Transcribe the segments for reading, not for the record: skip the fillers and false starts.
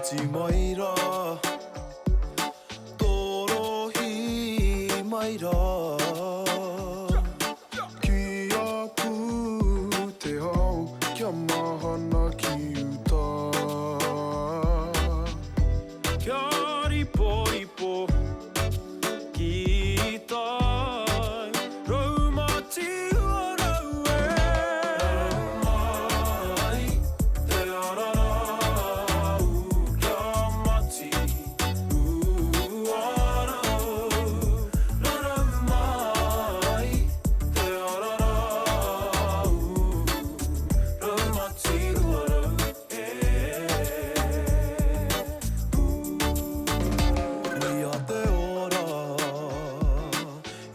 Titi maira Torohi maira Kia pū te hau Kia mahana ki uta Kia ripo ripo Ki tai Raumati Huarau Raumai Te ararau Kia mati Huarau Raumai Te ararau Raumati Huarau Mia te ora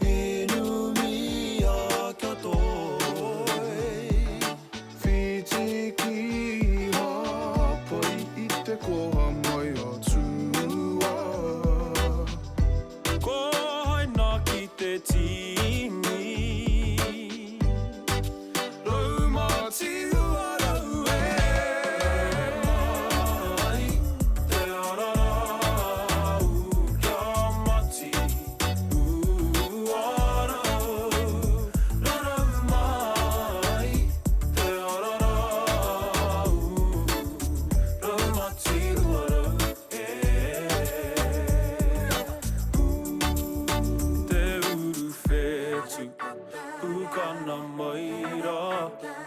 Inumia kia toi Whiti ki hapai I te koha mai atua Ko haina ki te tini Raumati Huarau Mai te ararau Kia mati Huarau Raumai te ararau Raumati Huarau Te Uruwhetū Pukana maira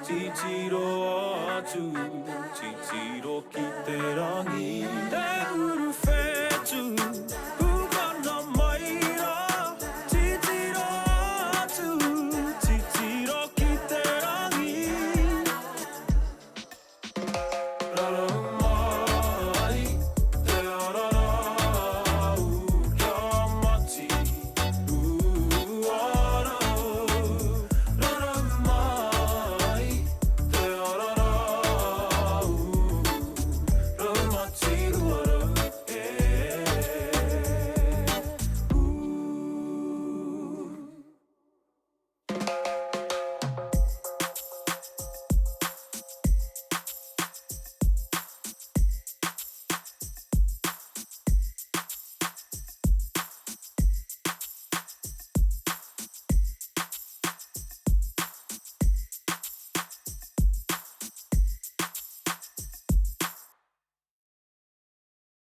Titiro atu Titiro ki te rangi Te Uruwhetū